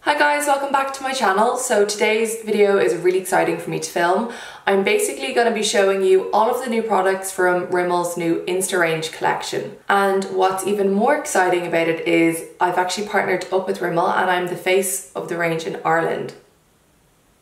Hi guys, welcome back to my channel. So today's video is really exciting for me to film. I'm basically going to be showing you all of the new products from Rimmel's new Insta range collection. And what's even more exciting about it is I've actually partnered up with Rimmel and I'm the face of the range in Ireland,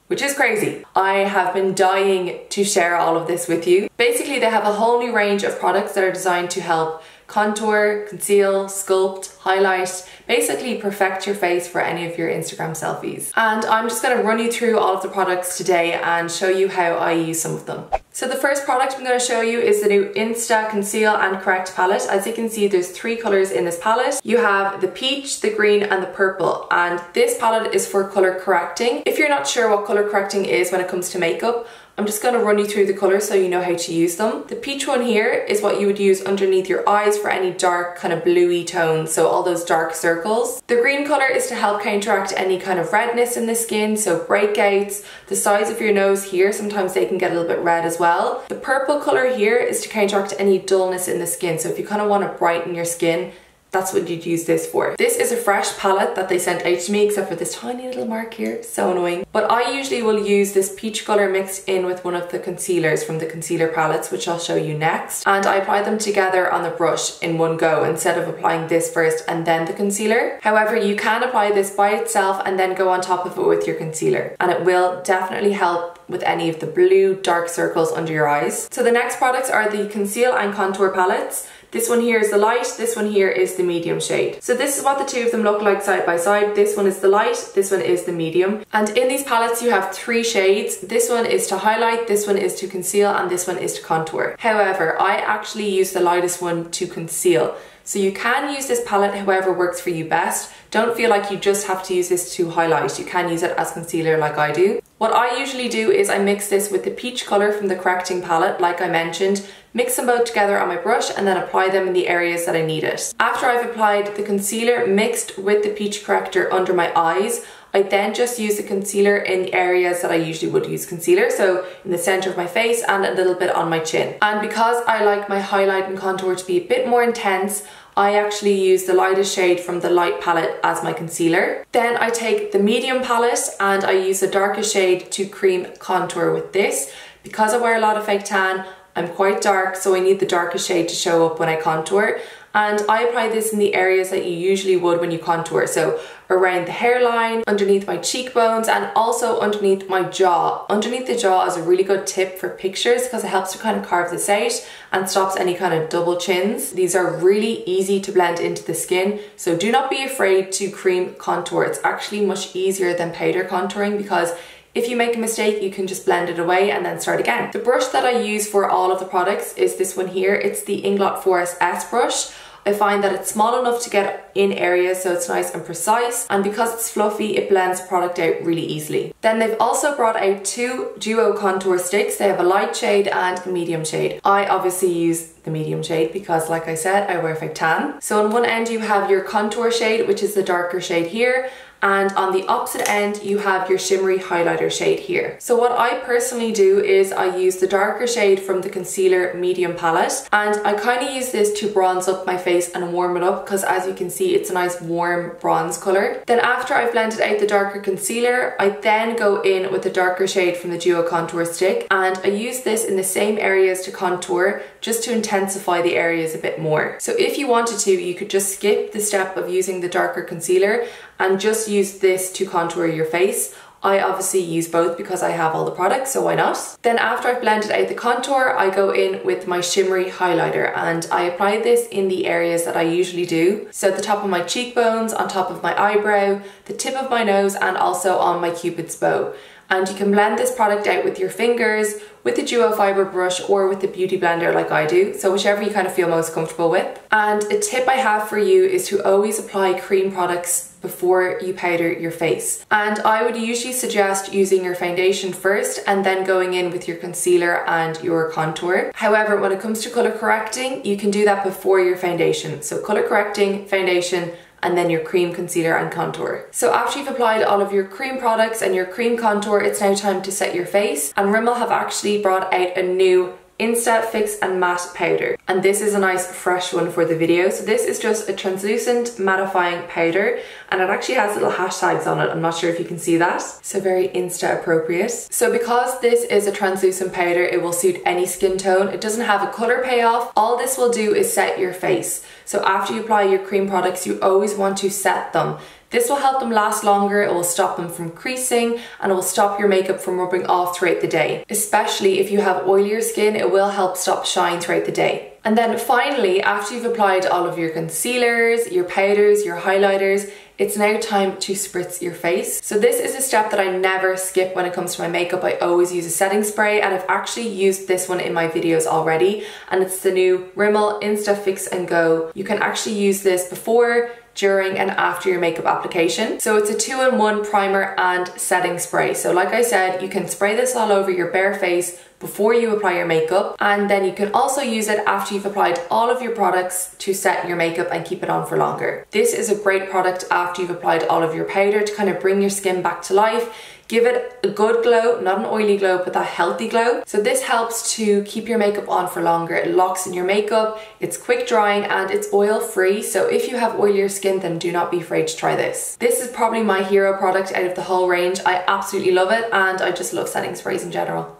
which is crazy. I have been dying to share all of this with you. Basically, they have a whole new range of products that are designed to help contour, conceal, sculpt, highlight, basically perfect your face for any of your Instagram selfies. And I'm just going to run you through all of the products today and show you how I use some of them. So the first product I'm going to show you is the new Insta Conceal and Correct palette. As you can see, there's 3 colours in this palette. You have the peach, the green and the purple, and this palette is for colour correcting. If you're not sure what colour correcting is when it comes to makeup, I'm just going to run you through the colours so you know how to use them. The peach one here is what you would use underneath your eyes for any dark kind of bluey tones, so all those dark circles. The green colour is to help counteract any kind of redness in the skin, so breakouts, the sides of your nose here, sometimes they can get a little bit red as well. The purple colour here is to counteract any dullness in the skin, so if you kind of want to brighten your skin, that's what you'd use this for. This is a fresh palette that they sent out to me, except for this tiny little mark here, so annoying. But I usually will use this peach colour mixed in with one of the concealers from the concealer palettes, which I'll show you next. And I apply them together on the brush in one go instead of applying this first and then the concealer. However, you can apply this by itself and then go on top of it with your concealer. And it will definitely help with any of the blue dark circles under your eyes. So the next products are the Conceal and Contour palettes. This one here is the light, this one here is the medium shade. So this is what the two of them look like side by side. This one is the light, this one is the medium. And in these palettes you have 3 shades. This one is to highlight, this one is to conceal, and this one is to contour. However, I actually use the lightest one to conceal. So you can use this palette however works for you best. Don't feel like you just have to use this to highlight. You can use it as concealer like I do. What I usually do is I mix this with the peach colour from the correcting palette, like I mentioned, mix them both together on my brush and then apply them in the areas that I need it. After I've applied the concealer mixed with the peach corrector under my eyes, I then just use the concealer in the areas that I usually would use concealer, so in the centre of my face and a little bit on my chin. And because I like my highlight and contour to be a bit more intense, I actually use the lightest shade from the light palette as my concealer. Then I take the medium palette and I use the darkest shade to cream contour with this. Because I wear a lot of fake tan, I'm quite dark, so I need the darkest shade to show up when I contour. And I apply this in the areas that you usually would when you contour. So around the hairline, underneath my cheekbones, and also underneath my jaw. Underneath the jaw is a really good tip for pictures because it helps to kind of carve this out and stops any kind of double chins. These are really easy to blend into the skin, so do not be afraid to cream contour. It's actually much easier than powder contouring because if you make a mistake, you can just blend it away and then start again. The brush that I use for all of the products is this one here. It's the Inglot Forest S brush. I find that it's small enough to get in areas so it's nice and precise, and because it's fluffy it blends the product out really easily. Then they've also brought out 2 duo contour sticks. They have a light shade and a medium shade. I obviously use the medium shade because, like I said, I wear fake tan. So on one end you have your contour shade, which is the darker shade here, and on the opposite end you have your shimmery highlighter shade here. So what I personally do is I use the darker shade from the concealer medium palette, and I kind of use this to bronze up my face and warm it up because, as you can see, it's a nice warm bronze colour. Then after I've blended out the darker concealer, I then go in with the darker shade from the duo contour stick, and I use this in the same areas to contour just to intensify the areas a bit more. So if you wanted to, you could just skip the step of using the darker concealer and just use this to contour your face. I obviously use both because I have all the products, so why not? Then after I've blended out the contour, I go in with my shimmery highlighter and I apply this in the areas that I usually do. So at the top of my cheekbones, on top of my eyebrow, the tip of my nose, and also on my cupid's bow. And you can blend this product out with your fingers, with the duo fiber brush, or with the beauty blender like I do, so whichever you kind of feel most comfortable with. And a tip I have for you is to always apply cream products before you powder your face. And I would usually suggest using your foundation first and then going in with your concealer and your contour. However, when it comes to colour correcting, you can do that before your foundation. So colour correcting, foundation, and then your cream concealer and contour. So after you've applied all of your cream products and your cream contour, it's now time to set your face. And Rimmel have actually brought out a new Insta Fix and Matte Powder, and this is a nice fresh one for the video. So this is just a translucent mattifying powder, and it actually has little hashtags on it. I'm not sure if you can see that, so very Insta appropriate. So because this is a translucent powder, it will suit any skin tone. It doesn't have a color payoff. All this will do is set your face. So after you apply your cream products, you always want to set them. This will help them last longer, it will stop them from creasing, and it will stop your makeup from rubbing off throughout the day. Especially if you have oilier skin, it will help stop shine throughout the day. And then finally, after you've applied all of your concealers, your powders, your highlighters, it's now time to spritz your face. So this is a step that I never skip when it comes to my makeup. I always use a setting spray, and I've actually used this one in my videos already, and it's the new Rimmel Insta Fix and Go. You can actually use this before, during and after your makeup application. So it's a 2-in-1 primer and setting spray. So like I said, you can spray this all over your bare face before you apply your makeup, and then you can also use it after you've applied all of your products to set your makeup and keep it on for longer. This is a great product after you've applied all of your powder to kind of bring your skin back to life. Give it a good glow, not an oily glow, but that healthy glow. So this helps to keep your makeup on for longer. It locks in your makeup, it's quick drying, and it's oil free. So if you have oilier skin, then do not be afraid to try this. This is probably my hero product out of the whole range. I absolutely love it, and I just love setting sprays in general.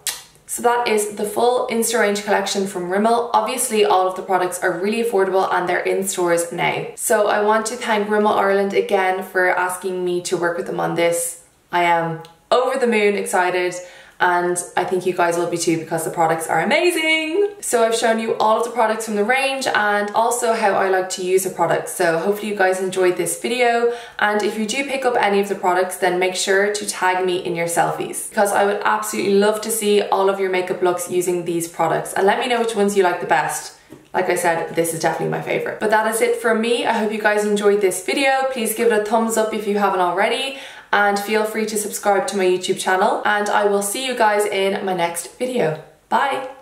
So that is the full Insta range collection from Rimmel. Obviously all of the products are really affordable and they're in stores now. So I want to thank Rimmel Ireland again for asking me to work with them on this. I am over the moon excited, and I think you guys will be too because the products are amazing. So I've shown you all of the products from the range and also how I like to use a product. So hopefully you guys enjoyed this video, and if you do pick up any of the products, then make sure to tag me in your selfies, because I would absolutely love to see all of your makeup looks using these products, and let me know which ones you like the best. Like I said, this is definitely my favorite. But that is it from me. I hope you guys enjoyed this video. Please give it a thumbs up if you haven't already, and feel free to subscribe to my YouTube channel, and I will see you guys in my next video. Bye!